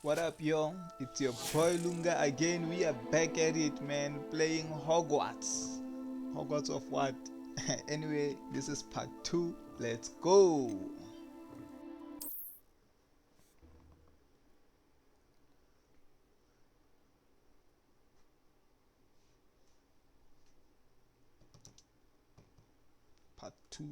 What up, yo? It's your boy Lunga again. We are back at it, man. Playing Hogwarts. Hogwarts of what? Anyway, this is part 2. Let's go. Part 2.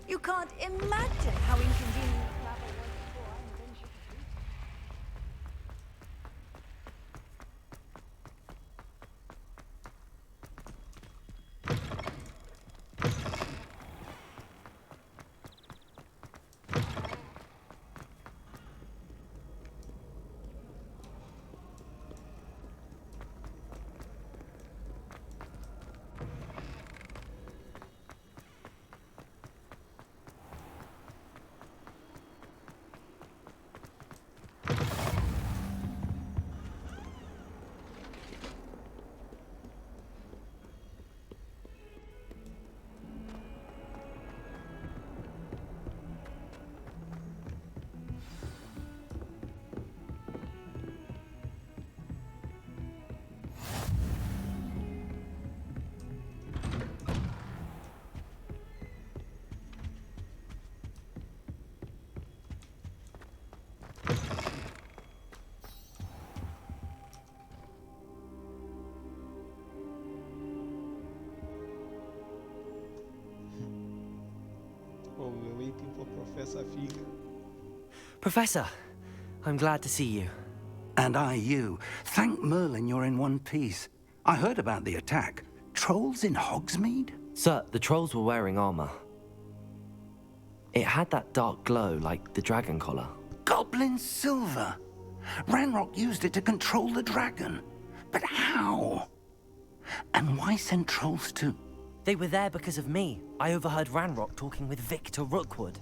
You can't imagine how inconvenient travel was before I invented the boot. Oh, we're waiting for Professor Fig. Professor, I'm glad to see you. And I you. Thank Merlin you're in one piece. I heard about the attack. Trolls in Hogsmeade? Sir, the trolls were wearing armor. It had that dark glow like the dragon collar. Goblin silver! Ranrock used it to control the dragon. But how? And why send trolls too? They were there because of me. I overheard Ranrock talking with Victor Rookwood.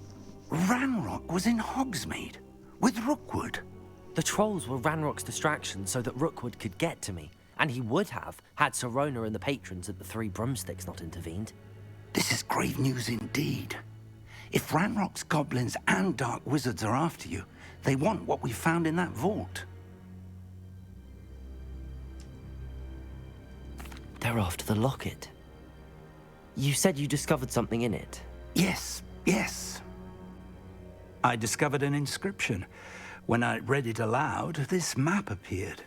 Ranrock was in Hogsmeade? With Rookwood? The trolls were Ranrock's distraction so that Rookwood could get to me. And he would have, had Sirona and the patrons at the Three Broomsticks not intervened. This is grave news indeed. If Ranrock's goblins and dark wizards are after you, they want what we found in that vault. They're after the locket. You said you discovered something in it. Yes. I discovered an inscription. When I read it aloud, this map appeared.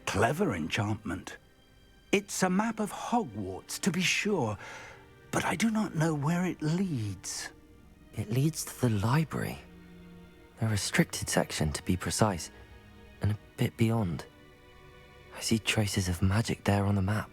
Clever enchantment. It's a map of Hogwarts, to be sure, but I do not know where it leads. It leads to the library. A restricted section, to be precise, and a bit beyond. I see traces of magic there on the map.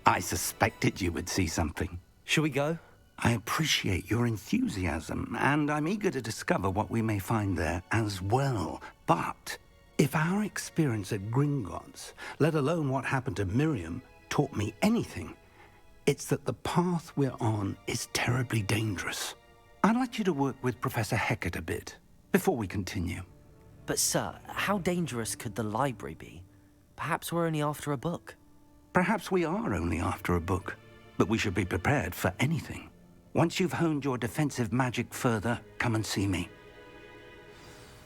I suspected you would see something. Shall we go? I appreciate your enthusiasm, and I'm eager to discover what we may find there as well. But if our experience at Gringotts, let alone what happened to Miriam, taught me anything, it's that the path we're on is terribly dangerous. I'd like you to work with Professor Hecat a bit before we continue. But sir, how dangerous could the library be? Perhaps we're only after a book. Perhaps we are only after a book, but we should be prepared for anything. Once you've honed your defensive magic further, come and see me.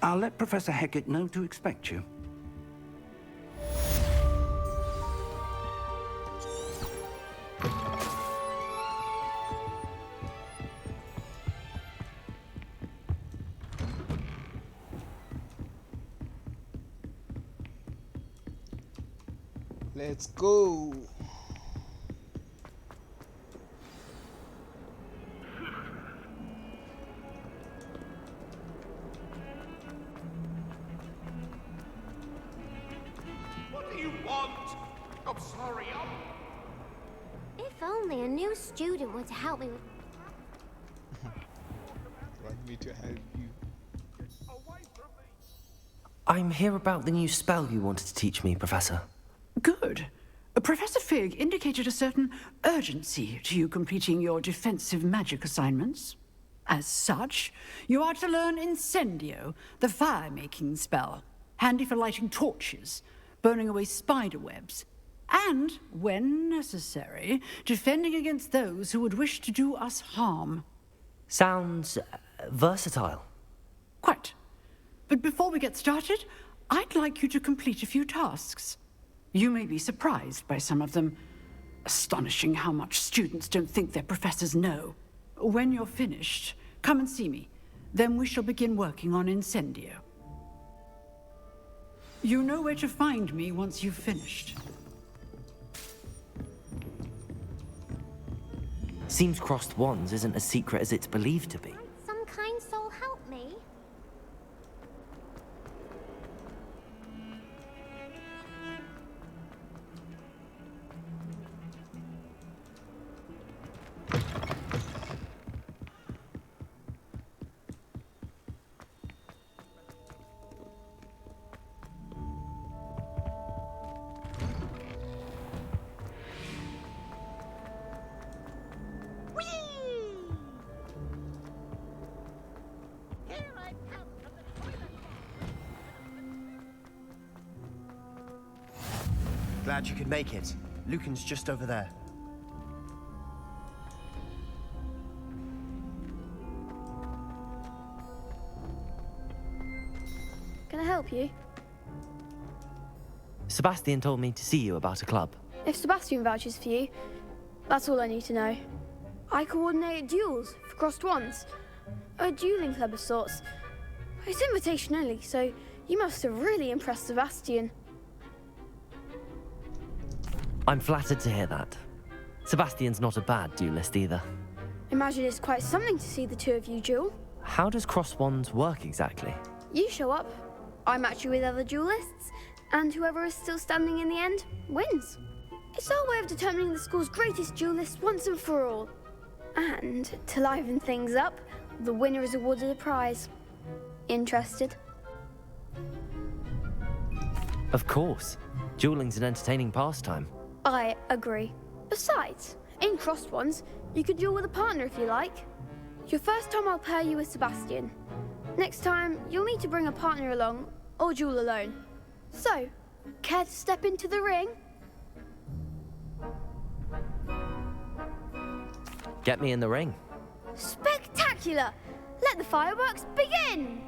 I'll let Professor Hecat know to expect you. Let's go. What do you want? I'm sorry, If only a new student were to help me with... Want me to help you? away from me. I'm here about the new spell you wanted to teach me, Professor. Good. Professor Fig indicated a certain urgency to you completing your defensive magic assignments. As such, you are to learn Incendio, the fire-making spell, handy for lighting torches, burning away spider webs, and, when necessary, defending against those who would wish to do us harm. Sounds versatile. Quite. But before we get started, I'd like you to complete a few tasks. You may be surprised by some of them. Astonishing how much students don't think their professors know. When you're finished, come and see me. Then we shall begin working on Incendio. You know where to find me once you've finished. Seems crossed wands isn't as secret as it's believed to be. Some kind soul help me? Glad you could make it. Lucan's just over there. Can I help you? Sebastian told me to see you about a club. If Sebastian vouches for you, that's all I need to know. I coordinate duels for crossed wands. A dueling club of sorts. It's invitation only, so you must have really impressed Sebastian. I'm flattered to hear that. Sebastian's not a bad duelist either. Imagine it's quite something to see the two of you duel. How does cross wands work exactly? You show up, I match you with other duelists, and whoever is still standing in the end wins. It's our way of determining the school's greatest duelist once and for all. And to liven things up, the winner is awarded a prize. Interested? Of course. Dueling's an entertaining pastime. I agree. Besides, in crossed ones, you could duel with a partner if you like. Your first time I'll pair you with Sebastian. Next time, you'll need to bring a partner along, or duel alone. So, care to step into the ring? Get me in the ring. Spectacular! Let the fireworks begin!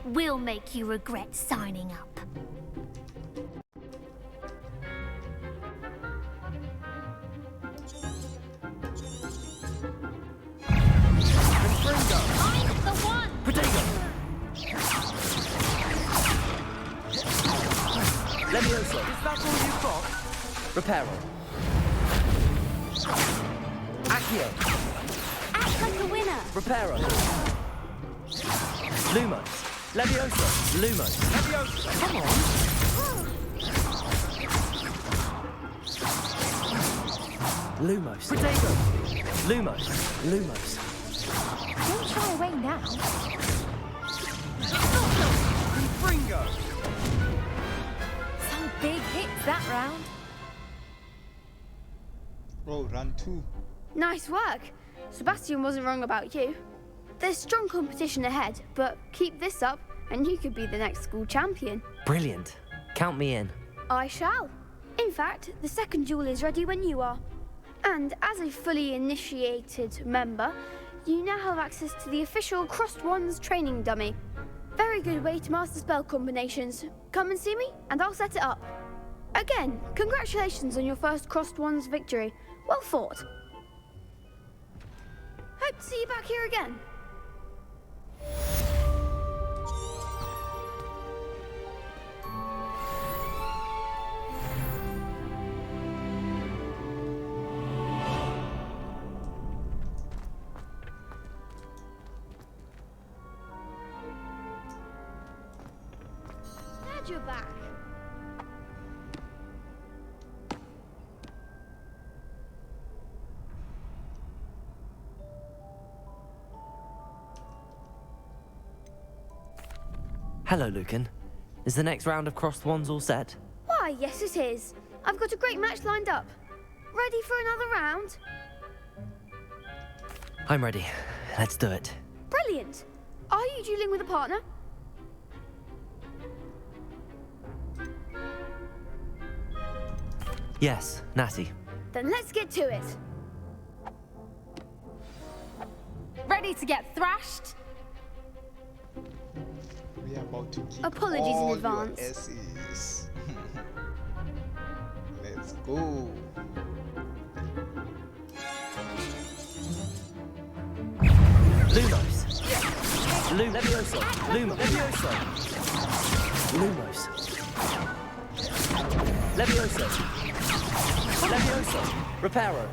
We'll make you regret signing up. I'm the one! Potato! Levioso! Is that all you've got? Reparo. Accio! Act like a winner! Reparo. Lumos. Levioso. Lumos. Levioso. Come on. Lumos. Potato. Lumos. Lumos. Don't shy away now. Fringo! Some big hits that round. Oh, run 2. Nice work. Sebastian wasn't wrong about you. There's strong competition ahead, but keep this up and you could be the next school champion. Brilliant. Count me in. I shall. In fact, the second duel is ready when you are. And as a fully initiated member, you now have access to the official Crossed Wands training dummy. Very good way to master spell combinations. Come and see me, and I'll set it up. Again, congratulations on your first Crossed Wands victory. Well fought. Hope to see you back here again. Glad you're back. Hello, Lucan. Is the next round of Crossed Wands all set? Why, yes it is. I've got a great match lined up. Ready for another round? I'm ready. Let's do it. Brilliant. Are you dueling with a partner? Yes, Natty. Then let's get to it. Ready to get thrashed? We are about to kick Apologies in all advance. your S's. Let's go. Lumos. Levioso. Lumos. Levioso. Lumos. Levioso. Levioso. Reparo.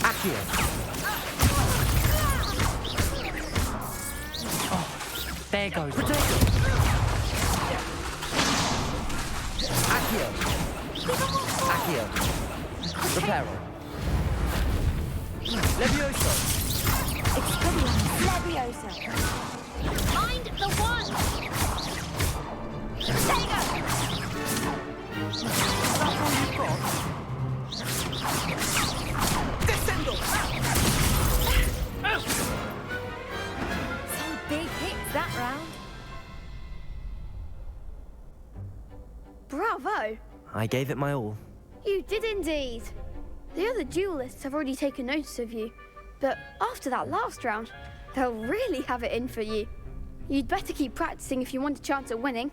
Accio. Oh, there goes. Protego. Accio. Accio. Reparo. Levioso. Leviosa. Find the one. Sega. That's all you've got. Descendo. Some big hits that round. Bravo. I gave it my all. You did indeed. The other duelists have already taken notice of you, but after that last round, they'll really have it in for you. You'd better keep practicing if you want a chance at winning,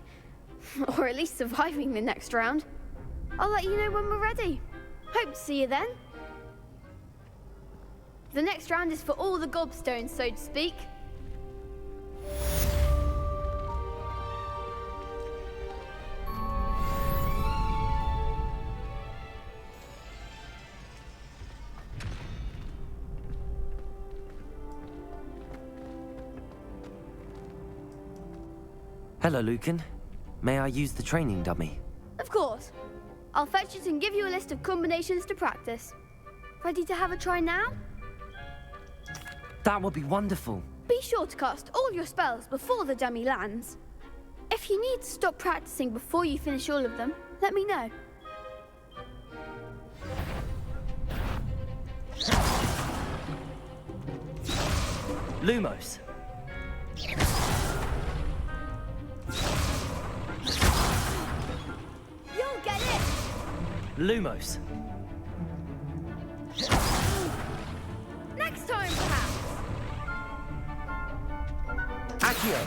or at least surviving the next round. I'll let you know when we're ready. Hope to see you then. The next round is for all the gobstones, so to speak. Hello, Lucan. May I use the training dummy? Of course. I'll fetch it and give you a list of combinations to practice. Ready to have a try now? That would be wonderful. Be sure to cast all your spells before the dummy lands. If you need to stop practicing before you finish all of them, let me know. Lumos. You'll get it! Lumos. Next time, perhaps! Accio.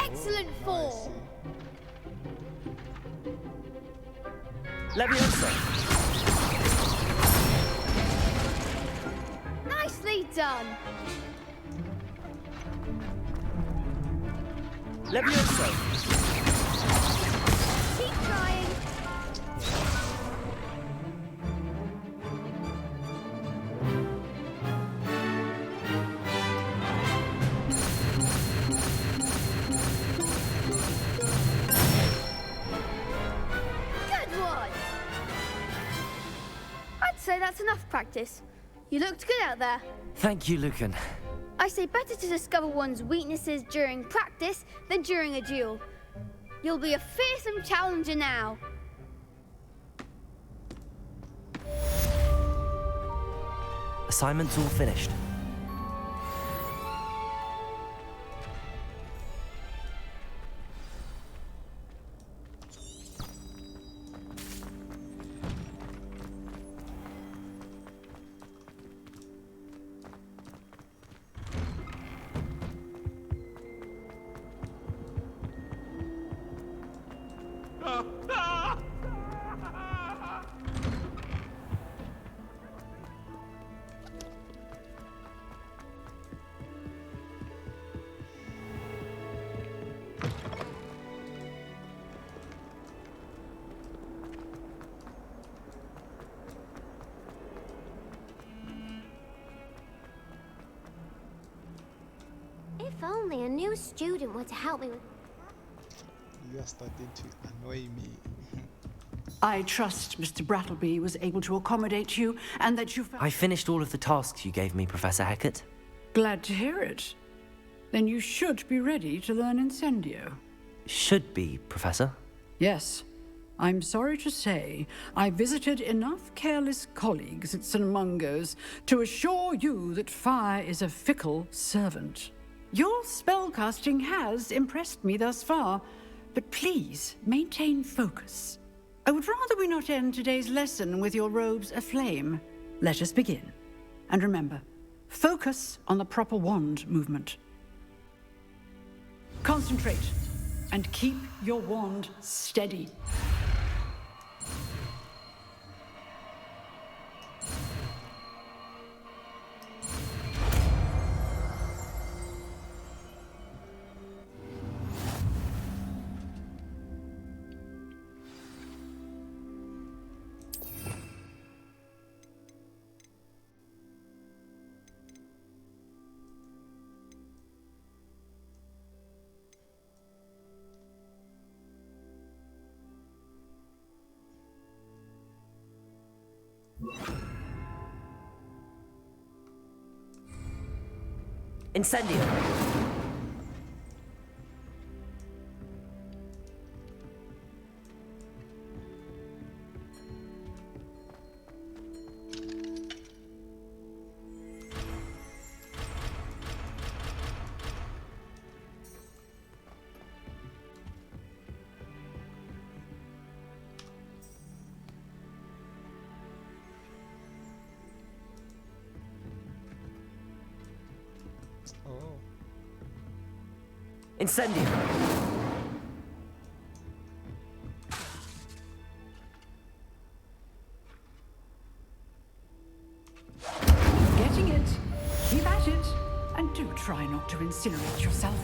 Excellent fall! Leviosa. Nicely done! Leviosa. Keep trying! Good one! I'd say that's enough practice. You looked good out there. Thank you, Lucan. I say better to discover one's weaknesses during practice than during a duel. You'll be a fearsome challenger now. Assignment's all finished. only a new student were to help me with... You are starting to annoy me. I trust Mr. Brattleby was able to accommodate you and that you... I finished all of the tasks you gave me, Professor Hecat. Glad to hear it. Then you should be ready to learn Incendio. Should be, Professor. Yes. I'm sorry to say, I visited enough careless colleagues at St. Mungo's to assure you that fire is a fickle servant. Your spellcasting has impressed me thus far, but please maintain focus. I would rather we not end today's lesson with your robes aflame. Let us begin. And remember, focus on the proper wand movement. Concentrate, and keep your wand steady. Incendio! Oh. Incendio! Getting it. Keep at it. And do try not to incinerate yourself.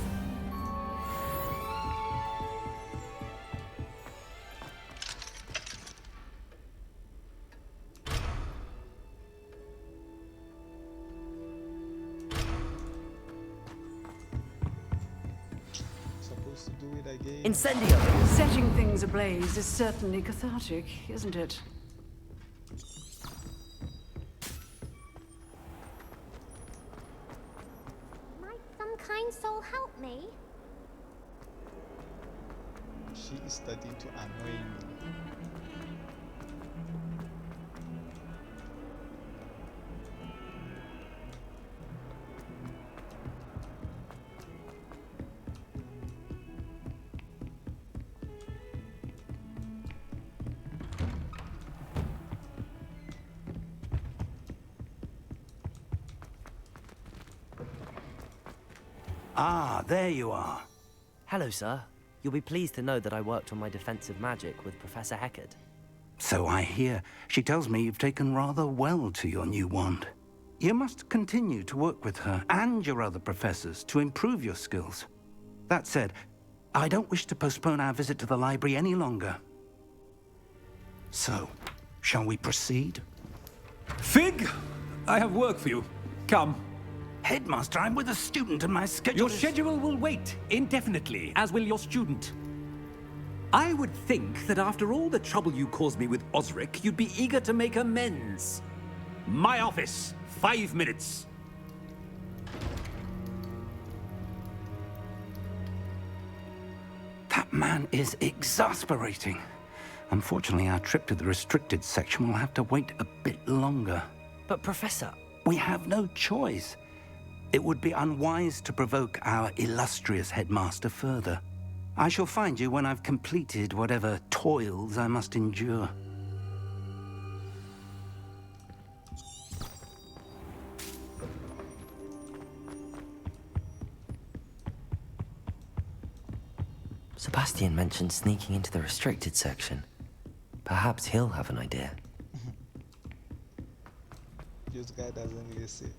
Supposed to do it again. Incendio! Setting things ablaze is certainly cathartic, isn't it? Might some kind soul help me? She is starting to annoy me. Ah, there you are. Hello, sir. You'll be pleased to know that I worked on my defensive magic with Professor Hecat. So I hear. She tells me you've taken rather well to your new wand. You must continue to work with her and your other professors to improve your skills. That said, I don't wish to postpone our visit to the library any longer. So, shall we proceed? Fig, I have work for you. Come. Headmaster, I'm with a student and my schedule Your is... schedule will wait indefinitely, as will your student. I would think that after all the trouble you caused me with Osric, you'd be eager to make amends. My office, 5 minutes. That man is exasperating. Unfortunately, our trip to the restricted section will have to wait a bit longer. But, Professor... We have no choice. It would be unwise to provoke our illustrious headmaster further. I shall find you when I've completed whatever toils I must endure. Sebastian mentioned sneaking into the restricted section. Perhaps he'll have an idea. This guy doesn't listen.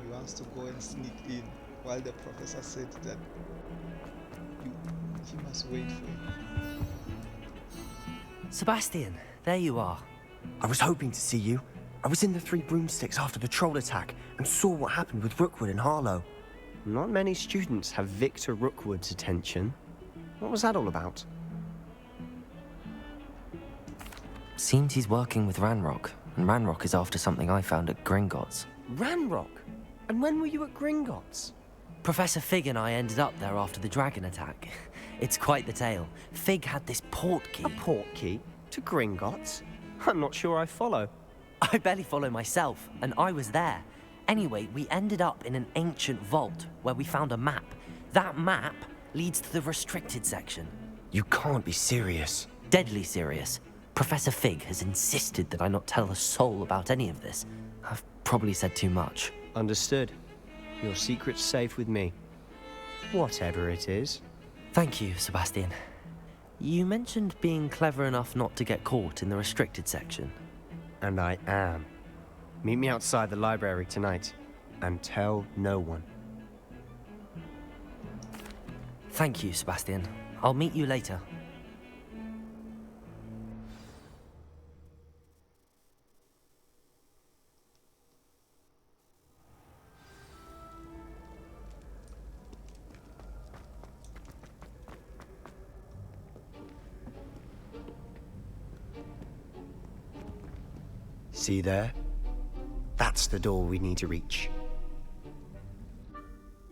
He wants to go and sneak in, while the professor said that he must wait for him. Sebastian, there you are. I was hoping to see you. I was in the Three Broomsticks after the troll attack and saw what happened with Rookwood and Harlow. Not many students have Victor Rookwood's attention. What was that all about? Seems he's working with Ranrock, and Ranrock is after something I found at Gringotts. Ranrock? And when were you at Gringotts? Professor Fig and I ended up there after the dragon attack. It's quite the tale. Fig had this port key. A port key? To Gringotts? I'm not sure I follow. I barely follow myself, and I was there. Anyway, we ended up in an ancient vault where we found a map. That map leads to the restricted section. You can't be serious. Deadly serious. Professor Fig has insisted that I not tell a soul about any of this. I've probably said too much. Understood. Your secret's safe with me. Whatever it is. Thank you, Sebastian. You mentioned being clever enough not to get caught in the restricted section. And I am. Meet me outside the library tonight, and tell no one. Thank you, Sebastian. I'll meet you later. See there? That's the door we need to reach.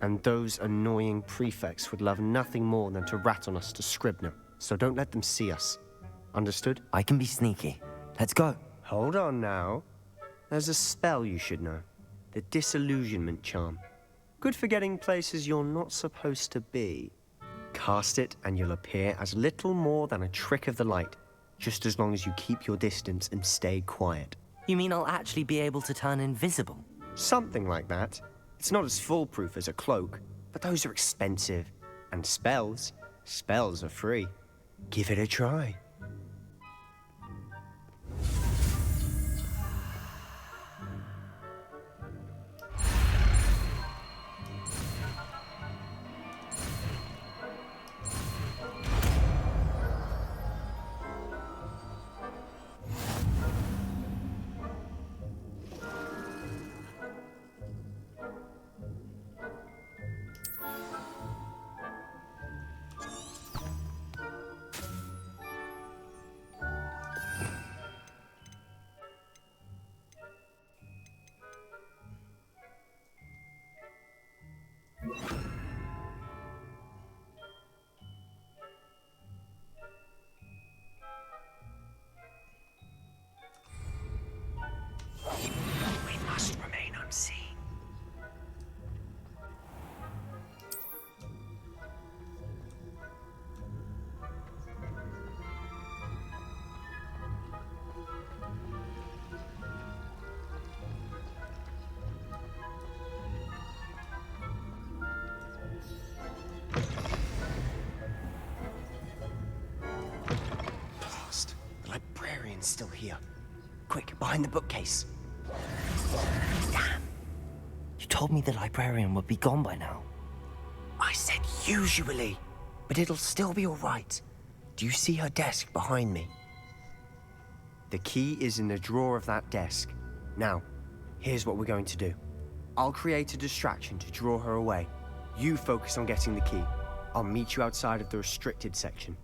And those annoying prefects would love nothing more than to rat on us to Scribner, so don't let them see us. Understood? I can be sneaky. Let's go. Hold on now. There's a spell you should know. The Disillusionment Charm. Good for getting places you're not supposed to be. Cast it and you'll appear as little more than a trick of the light, just as long as you keep your distance and stay quiet. You mean I'll actually be able to turn invisible? Something like that. It's not as foolproof as a cloak, but those are expensive. And spells are free. Give it a try. Still here. Quick, behind the bookcase. Damn. You told me the librarian would be gone by now. I said usually, but it'll still be all right. Do you see her desk behind me? The key is in the drawer of that desk. Now, here's what we're going to do. I'll create a distraction to draw her away. You focus on getting the key. I'll meet you outside of the restricted section.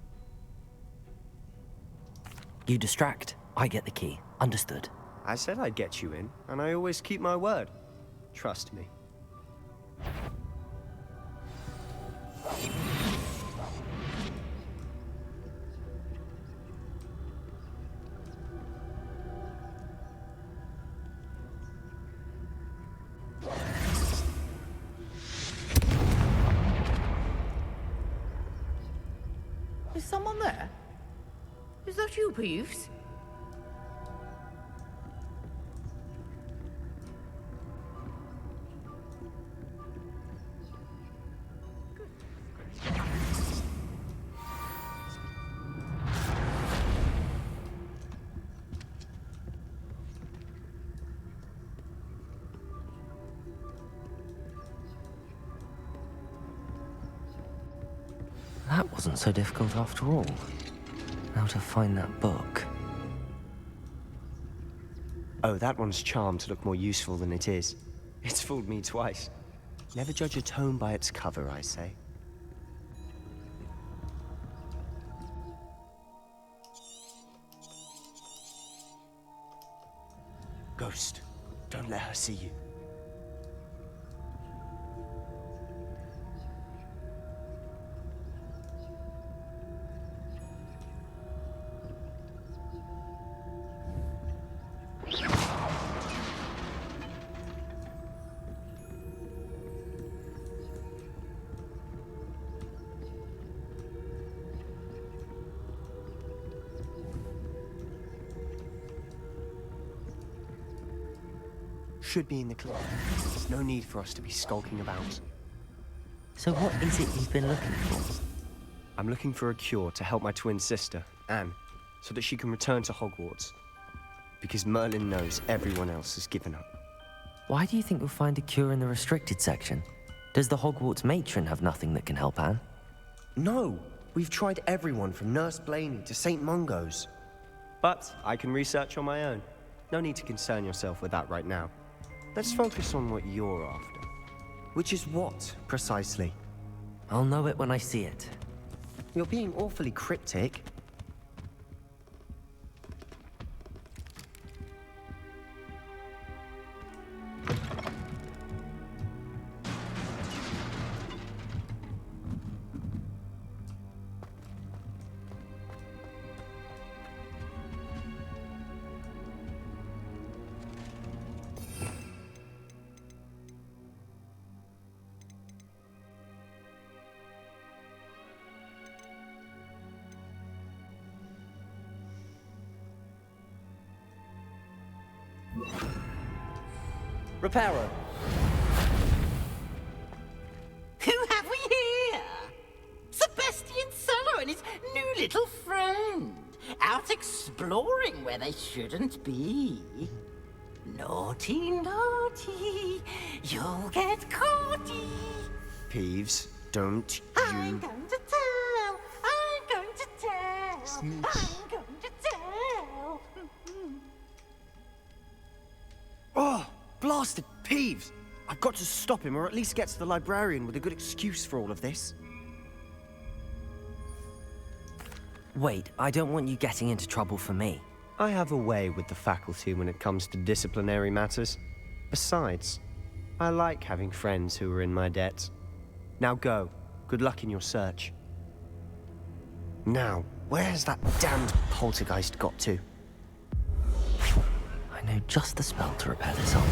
You distract, I get the key. Understood. I said I'd get you in, and I always keep my word. Trust me. Is someone there? Is that you, Peeves? That wasn't so difficult after all. Now to find that book. Oh, that one's charmed to look more useful than it is. It's fooled me twice. Never judge a tome by its cover, I say. Ghost, don't let her see you. Should be in the club. There's no need for us to be skulking about. So what is it you've been looking for? I'm looking for a cure to help my twin sister, Anne, so that she can return to Hogwarts. Because Merlin knows everyone else has given up. Why do you think you'll find a cure in the restricted section? Does the Hogwarts matron have nothing that can help Anne? No! We've tried everyone from Nurse Blaney to St. Mungo's. But I can research on my own. No need to concern yourself with that right now. Let's focus on what you're after. Which is what, precisely? I'll know it when I see it. You're being awfully cryptic. Reparo. Who have we here? Sebastian Solo and his new little friend. Out exploring where they shouldn't be. Naughty, naughty. You'll get caughty. Peeves, don't I'm going to tell. I'm going to tell. Snitch. I'm going to tell. Oh, blasted Peeves! I've got to stop him, or at least get to the librarian with a good excuse for all of this. Wait, I don't want you getting into trouble for me. I have a way with the faculty when it comes to disciplinary matters. Besides, I like having friends who are in my debt. Now go. Good luck in your search. Now, where's that damned poltergeist got to? I know just the spell to repair this armor.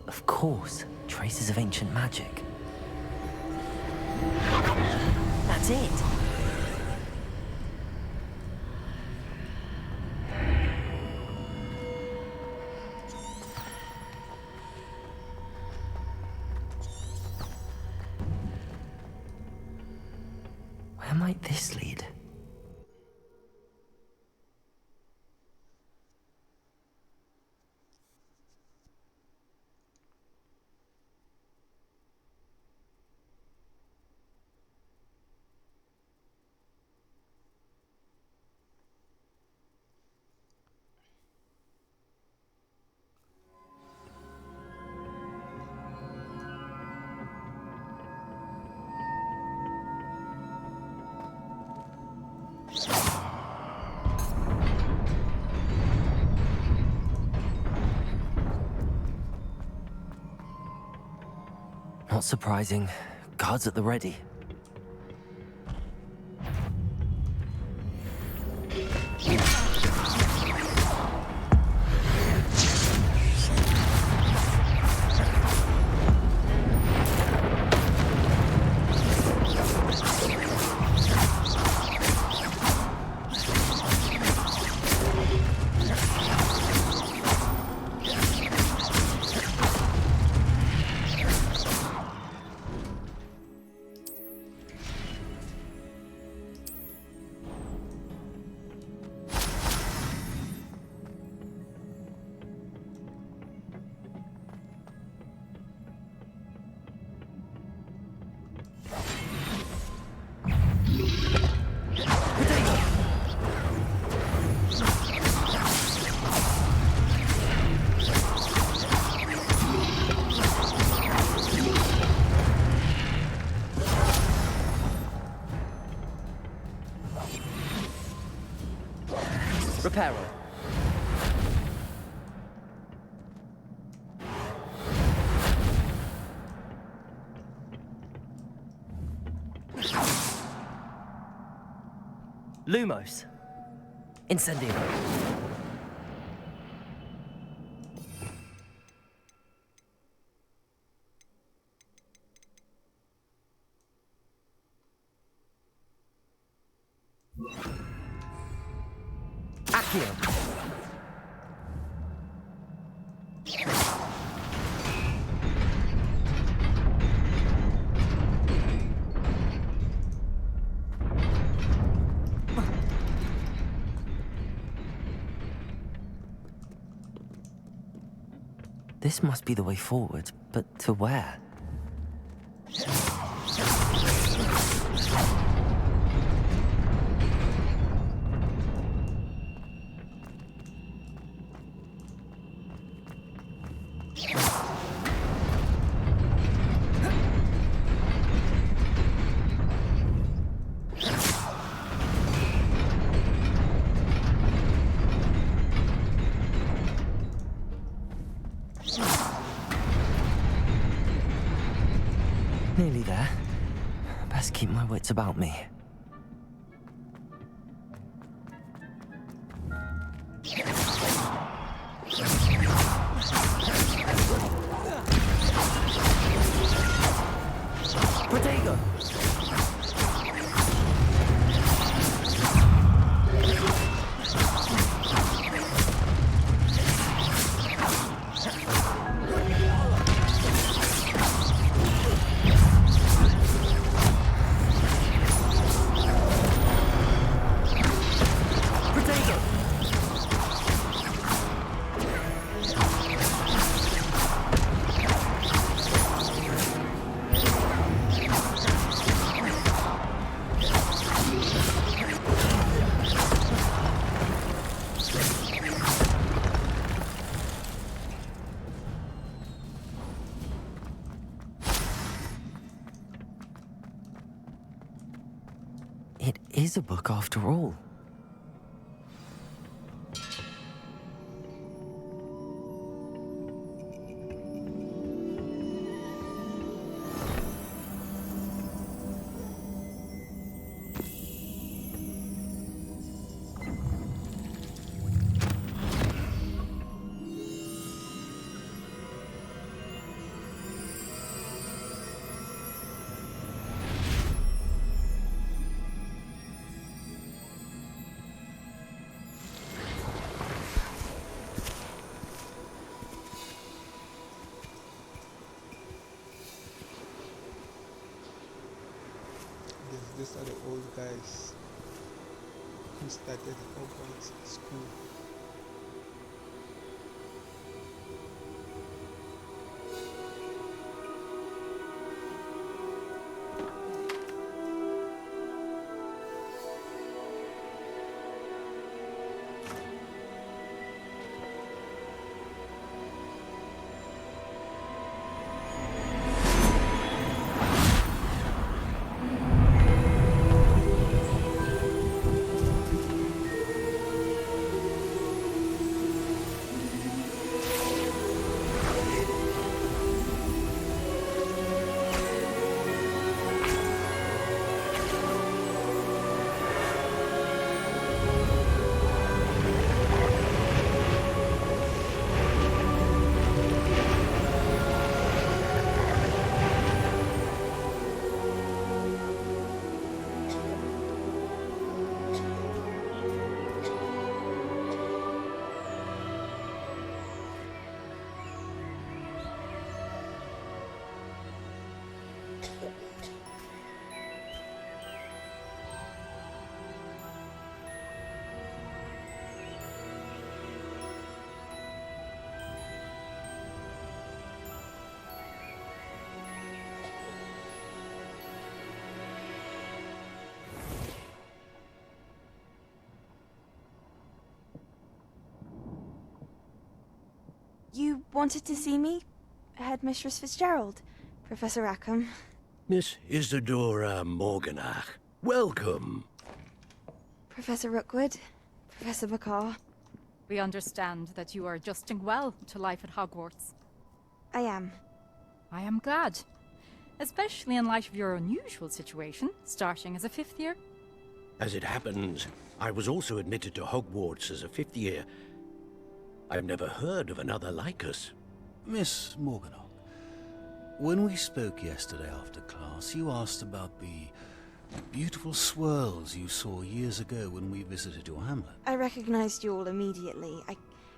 Of course, traces of ancient magic. That's it! Where might this lead? Not surprising. Guards at the ready. Repair on. Lumos. Incendio. Accio. This must be the way forward, but to where? Nearly there. Best keep my wits about me. Protego! It is a book after all. These are the old guys who started Hogwarts school. You wanted to see me? Headmistress Fitzgerald, Professor Rackham. Miss Isadora Morganach, welcome. Professor Rookwood, Professor Bakar. We understand that you are adjusting well to life at Hogwarts. I am. I am glad. Especially in light of your unusual situation, starting as a 5th year. As it happens, I was also admitted to Hogwarts as a 5th year. I've never heard of another like us. Miss Morganach, when we spoke yesterday after class, you asked about the beautiful swirls you saw years ago when we visited your hamlet. I recognized you all immediately. I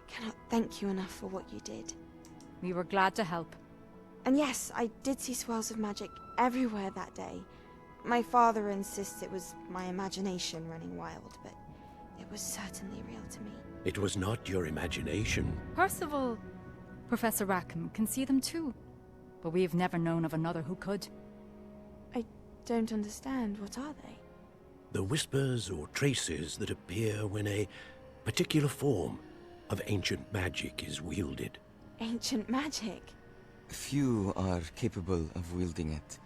cannot thank you enough for what you did. We were glad to help. And yes, I did see swirls of magic everywhere that day. My father insists it was my imagination running wild, but it was certainly real to me. It was not your imagination. Percival, Professor Rackham can see them too. But we've never known of another who could. I don't understand. What are they? The whispers or traces that appear when a particular form of ancient magic is wielded. Ancient magic? Few are capable of wielding it.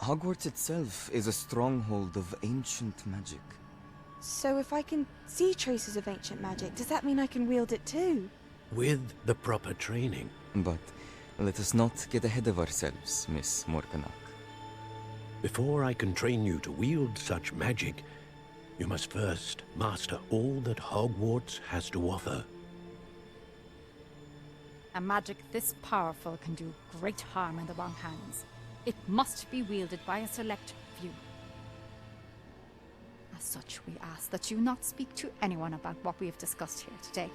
Hogwarts itself is a stronghold of ancient magic. So if I can see traces of ancient magic, does that mean I can wield it too? With the proper training. But let us not get ahead of ourselves, Miss Morganach. Before I can train you to wield such magic, you must first master all that Hogwarts has to offer. A magic this powerful can do great harm in the wrong hands. It must be wielded by a select few. As such, we ask that you not speak to anyone about what we have discussed here today.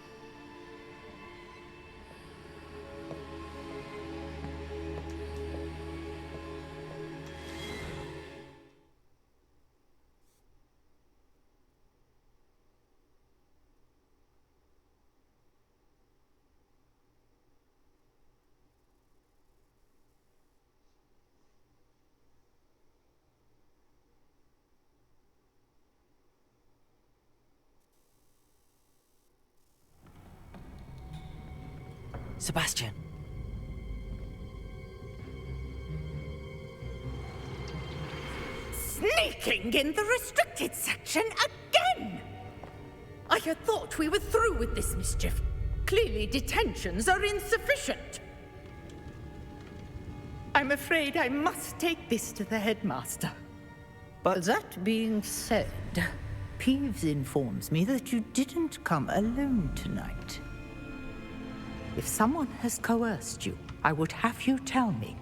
Sebastian. Sneaking in the restricted section again! I had thought we were through with this mischief. Clearly detentions are insufficient. I'm afraid I must take this to the headmaster. But that being said, Peeves informs me that you didn't come alone tonight. If someone has coerced you, I would have you tell me.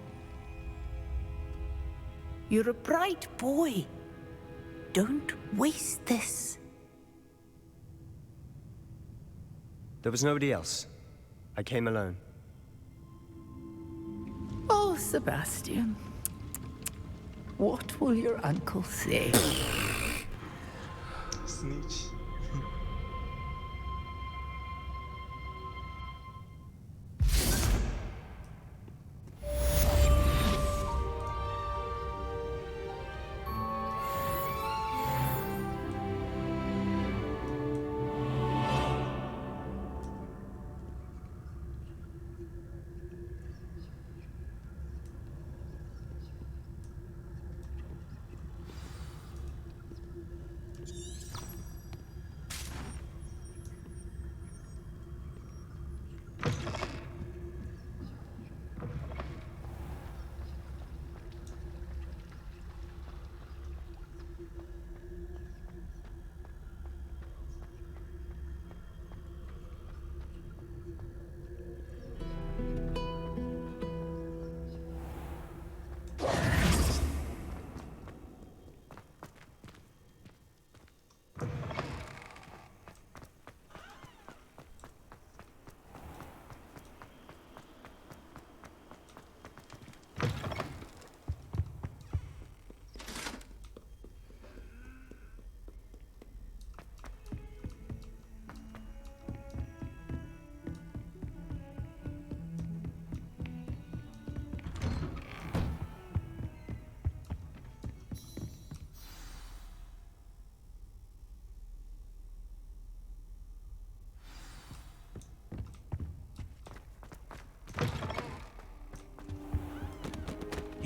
You're a bright boy. Don't waste this. There was nobody else. I came alone. Oh, Sebastian. What will your uncle say? Snitch.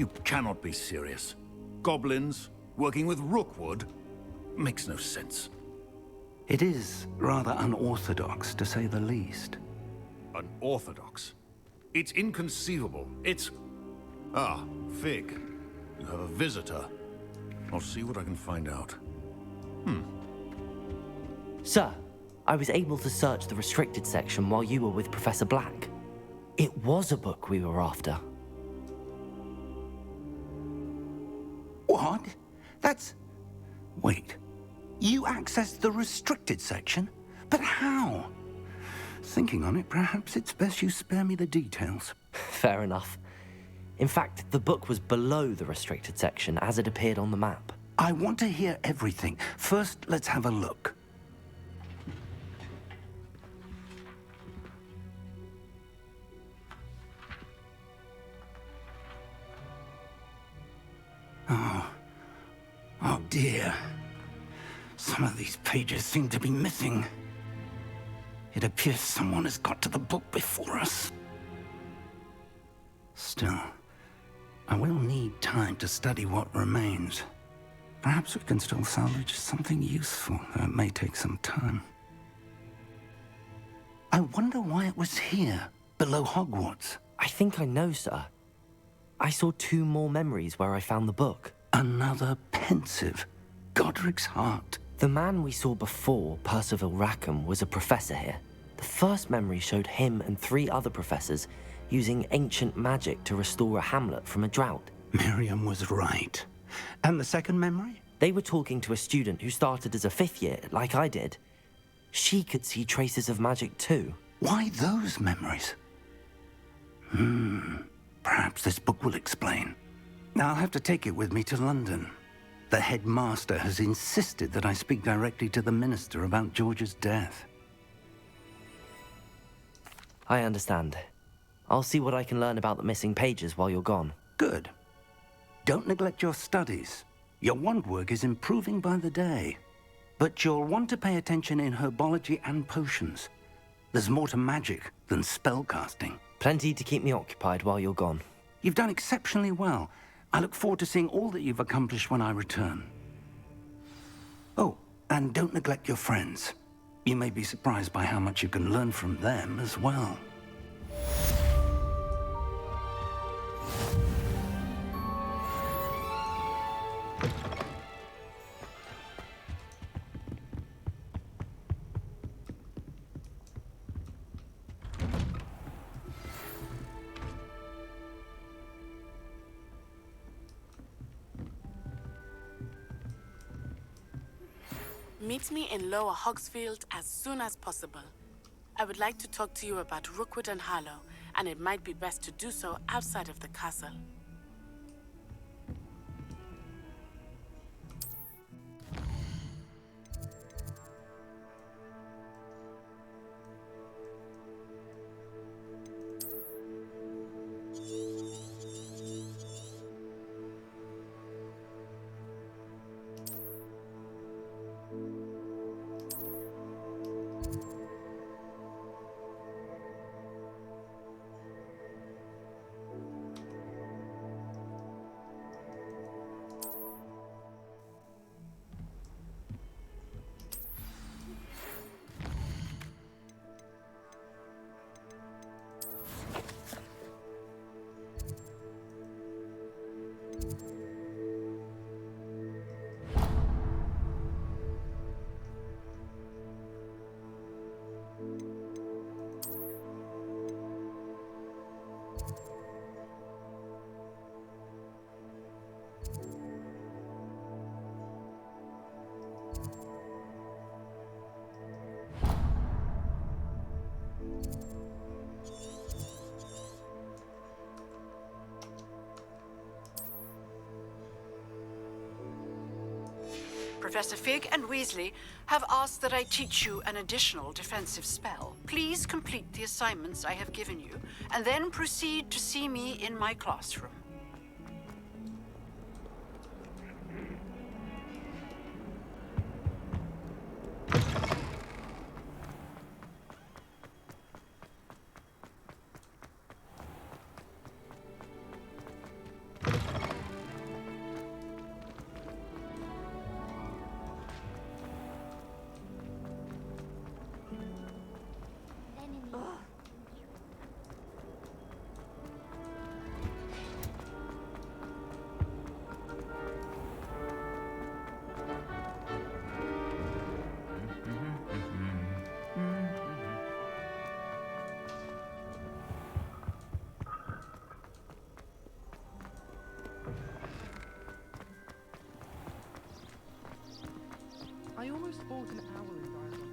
You cannot be serious. Goblins working with Rookwood makes no sense. It is rather unorthodox, to say the least. Unorthodox? It's inconceivable. It's... Ah, Fig. You have a visitor. I'll see what I can find out. Sir, I was able to search the restricted section while you were with Professor Black. It was a book we were after. What? That's... Wait. You accessed the restricted section? But how? Thinking on it, perhaps it's best you spare me the details. Fair enough. In fact, the book was below the restricted section as it appeared on the map. I want to hear everything. First, let's have a look. Oh dear. Some of these pages seem to be missing. It appears someone has got to the book before us. Still, I will need time to study what remains. Perhaps we can still salvage something useful, though it may take some time. I wonder why it was here, below Hogwarts. I think I know, sir. I saw 2 more memories where I found the book. Another pensive. Godric's heart. The man we saw before, Percival Rackham, was a professor here. The first memory showed him and 3 other professors using ancient magic to restore a hamlet from a drought. Miriam was right. And the second memory? They were talking to a student who started as a 5th year, like I did. She could see traces of magic too. Why those memories? Perhaps this book will explain. I'll have to take it with me to London. The headmaster has insisted that I speak directly to the minister about George's death. I understand. I'll see what I can learn about the missing pages while you're gone. Good. Don't neglect your studies. Your wand work is improving by the day. But you'll want to pay attention in herbology and potions. There's more to magic than spellcasting. Plenty to keep me occupied while you're gone. You've done exceptionally well. I look forward to seeing all that you've accomplished when I return. Oh, and don't neglect your friends. You may be surprised by how much you can learn from them as well. Meet me in Lower Hogsfield as soon as possible. I would like to talk to you about Rookwood and Harlow, and it might be best to do so outside of the castle. Professor Fig and Weasley have asked that I teach you an additional defensive spell. Please complete the assignments I have given you, and then proceed to see me in my classroom. I almost bought an owl in Dialogue.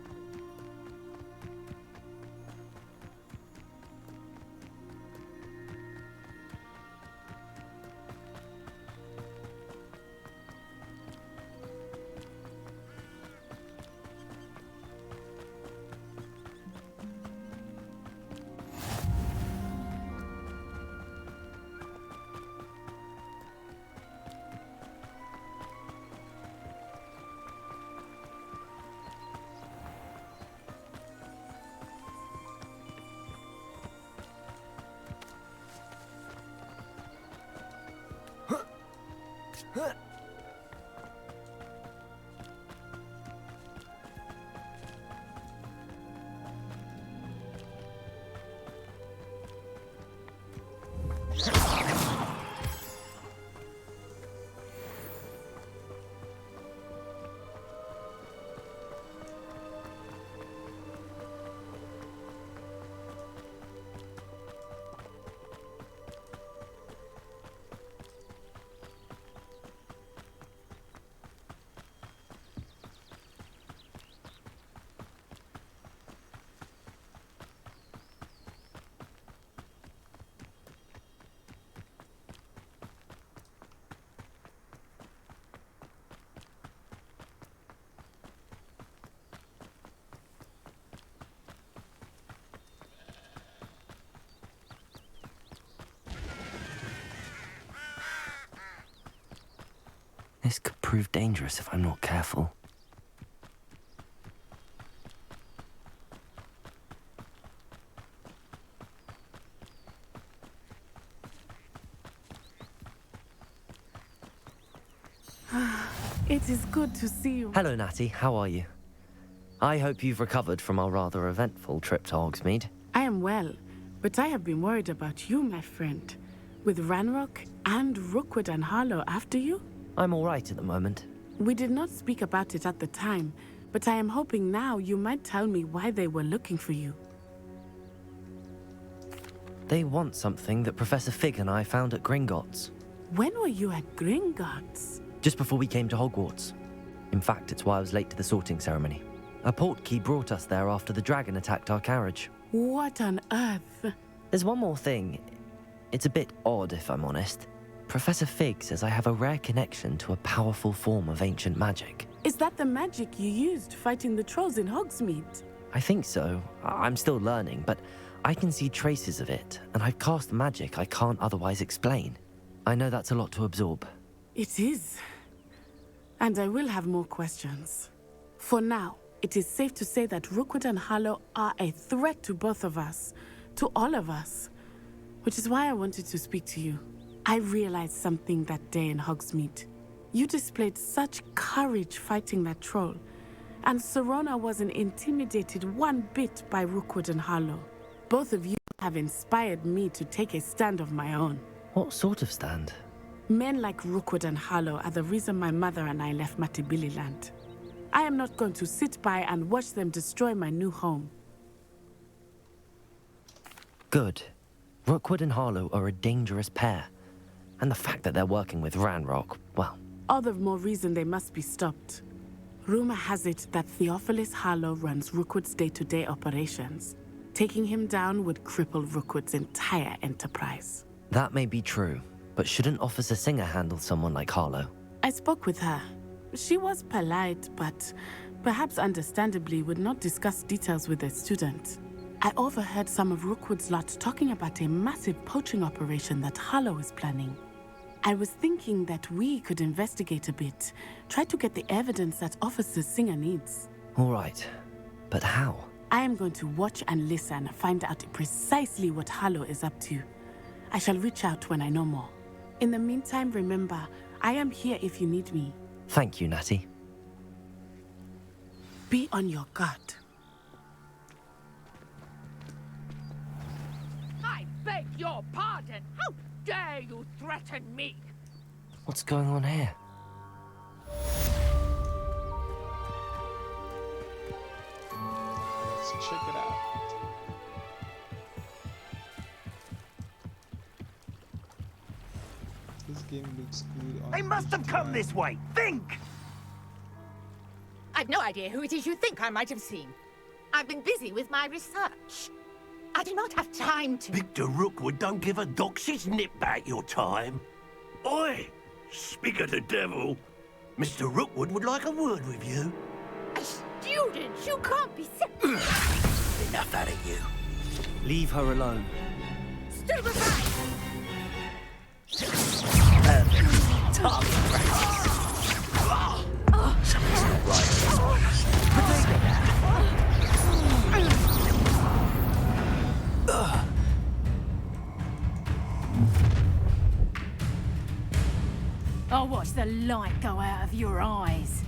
This could prove dangerous if I'm not careful. It is good to see you. Hello, Natty. How are you? I hope you've recovered from our rather eventful trip to Hogsmeade. I am well, but I have been worried about you, my friend. With Ranrock and Rookwood and Harlow after you? I'm all right at the moment. We did not speak about it at the time, but I am hoping now you might tell me why they were looking for you. They want something that Professor Fig and I found at Gringotts. When were you at Gringotts? Just before we came to Hogwarts. In fact, it's why I was late to the sorting ceremony. A portkey brought us there after the dragon attacked our carriage. What on earth? There's one more thing. It's a bit odd, if I'm honest. Professor Fig says I have a rare connection to a powerful form of ancient magic. Is that the magic you used fighting the trolls in Hogsmeade? I think so. I'm still learning, but I can see traces of it, and I've cast magic I can't otherwise explain. I know that's a lot to absorb. It is. And I will have more questions. For now, it is safe to say that Rookwood and Harlow are a threat to both of us, to all of us. Which is why I wanted to speak to you. I realized something that day in Hogsmeade. You displayed such courage fighting that troll, and Serona wasn't intimidated one bit by Rookwood and Harlow. Both of you have inspired me to take a stand of my own. What sort of stand? Men like Rookwood and Harlow are the reason my mother and I left Matibili-land. I am not going to sit by and watch them destroy my new home. Good. Rookwood and Harlow are a dangerous pair. And the fact that they're working with Ranrock, well... All the more reason they must be stopped. Rumor has it that Theophilus Harlow runs Rookwood's day-to-day operations. Taking him down would cripple Rookwood's entire enterprise. That may be true, but shouldn't Officer Singer handle someone like Harlow? I spoke with her. She was polite, but perhaps understandably would not discuss details with a student. I overheard some of Rookwood's lot talking about a massive poaching operation that Harlow is planning. I was thinking that we could investigate a bit, try to get the evidence that Officer Singer needs. All right, but how? I am going to watch and listen, find out precisely what Harlow is up to. I shall reach out when I know more. In the meantime, remember, I am here if you need me. Thank you, Natty. Be on your guard. I beg your pardon. How dare you threaten me? What's going on here? Let's check it out. This game looks good on They must have come this way. Think! I've no idea who it is you think I might have seen. I've been busy with my research. I do not have time to... Victor Rookwood don't give a doxy's nip back your time. Oi! Speak of the devil. Mr. Rookwood would like a word with you. A student? You can't be Enough out of you. Leave her alone. Student right! Target practice. Something's not right. I'll watch the light go out of your eyes.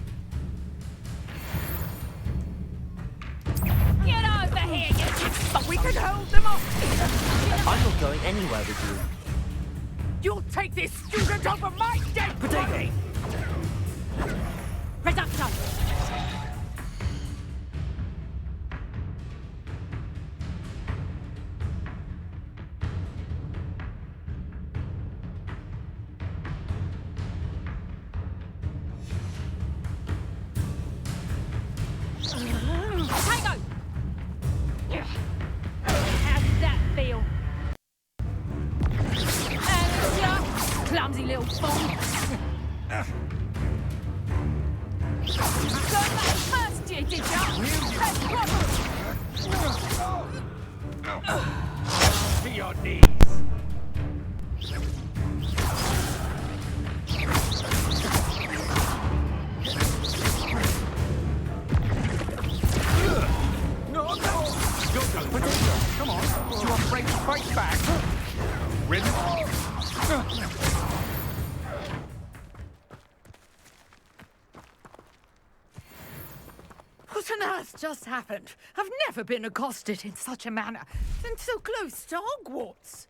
Get over here, you... But we can hold them off! I'm not going anywhere with you. You'll take this student over my dead body! Reduction! Tango! How did that feel? Clumsy little bomb. Got that first year, did ya? Let's roll. To your knees. Come on. Do you want to break the fight back? Ready? What on earth just happened? I've never been accosted in such a manner, and so close to Hogwarts.